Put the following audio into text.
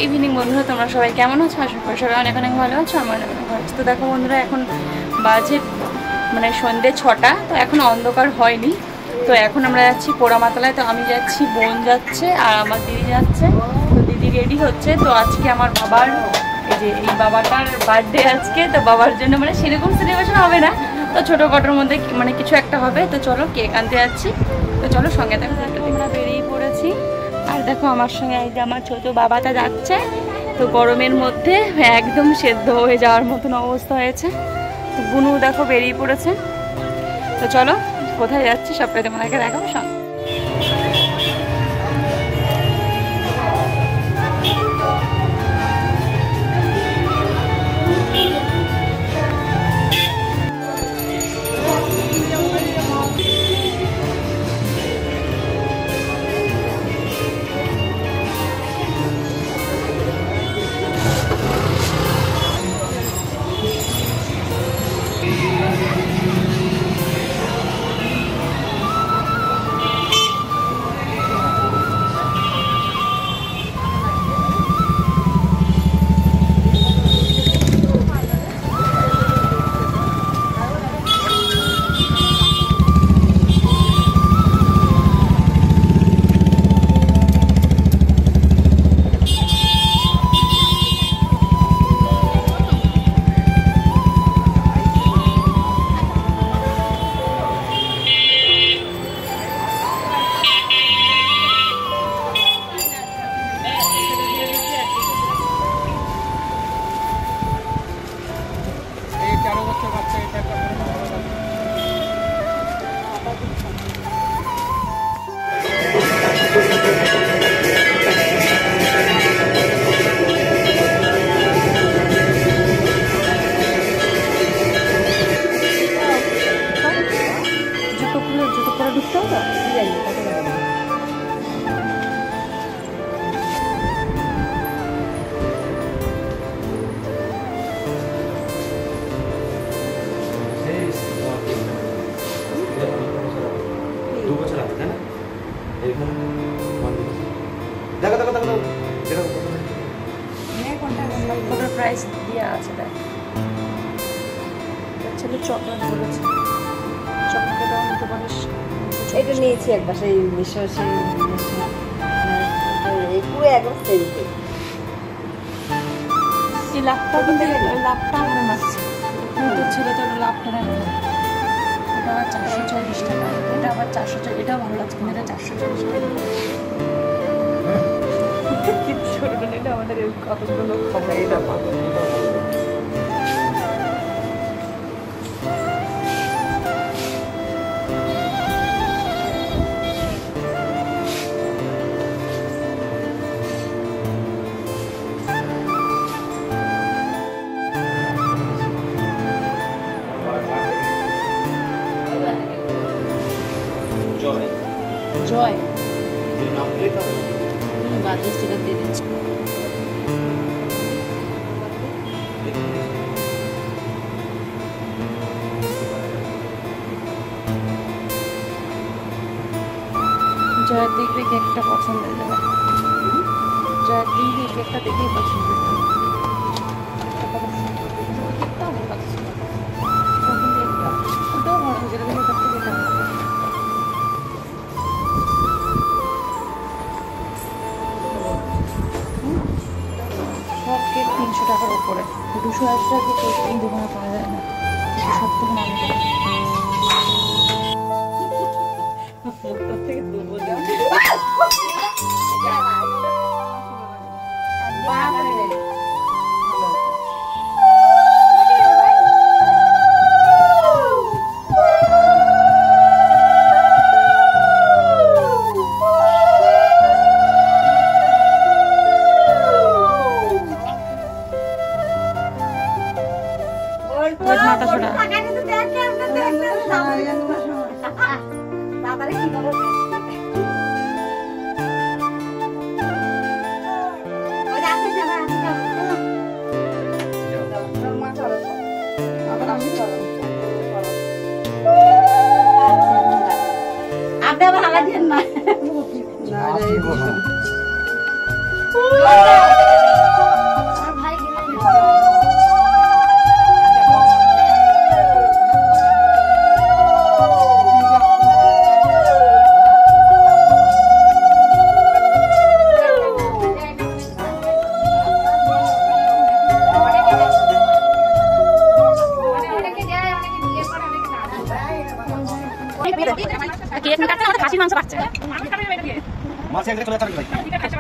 Evening বন্ধুরা, তোমরা সবাই কেমন আছো? আশা করি সবাই অনেক অনেক ভালো আছো। আমার অনেক ভালো আছো। তো দেখো বন্ধুরা, এখন বাজে মানে সন্ধ্যে 6টা, তো এখন অন্ধকার হয়নি। তো এখন আমরা যাচ্ছি পোড়ামাতলায়। তো আমি যাচ্ছি, বোন যাচ্ছে আর আমার দিদি যাচ্ছে। তো দিদি রেডি হচ্ছে। তো আজকে আমার বাবার এই বাবাটার বার্থডে আজকে। তো বাবার জন্য মানে সেরকম সেলিব্রেশন হবে না, তো ছোটোখাটোর মধ্যে মানে কিছু একটা হবে। তো চলো কেক আনতে যাচ্ছি। তো চলো সঙ্গে দেখো, আমরা বেরিয়ে পড়েছি। আর দেখো আমার সঙ্গে এই যে আমার ছোট বাবাটা যাচ্ছে। তো গরমের মধ্যে একদম সেদ্ধ হয়ে যাওয়ার মতন অবস্থা হয়েছে। তো বুনু দেখো বেরিয়ে পড়েছে। তো চলো কোথায় যাচ্ছি সবটাই তোমাদেরকে দেখাবো সঙ্গে। প্রাইস দিয়ে আছে, ছেলে চকলেট বলেছে, চকলেট নিতে পারিস। এটা নিয়েছি একবার সেই মিশো, সেই পুরো একবার সেলফি। এই লাভটা কিন্তু লাভটা আমার মাছ, কিন্তু ছেলে তো লাভটা নেই। এটা আবার 440 টাকা, এটা আবার 440, এটাও ভালো লাগছে কিন্তু এটা 440 টাকা। এটা আমাদের কতগুলো লোক খাবে, এটা পাবো। জয় বাজার থেকে দিয়ে দিচ্ছি। জয়ের দেখবে কেকটা পছন্দ হয়ে যাবে। জয়ের দিদি কেকটা দেখেই পছন্দ হয়ে যাবে। কেকটাও ভালো লাগছে, ওটাও ভালো হয়েছে, এটা দেখে করতে যেতে হবে। সব কেক 300 টাকার উপরে, 280 টাকা কেক এই দোকানে পাওয়া যায় না, সব থেকে নামি করে। আপনি আবার হালা দিয়েন না। কেক কাটছে আমাদের খাসির মাংস পাচ্ছে মাছ একদম চলে যাচ্ছে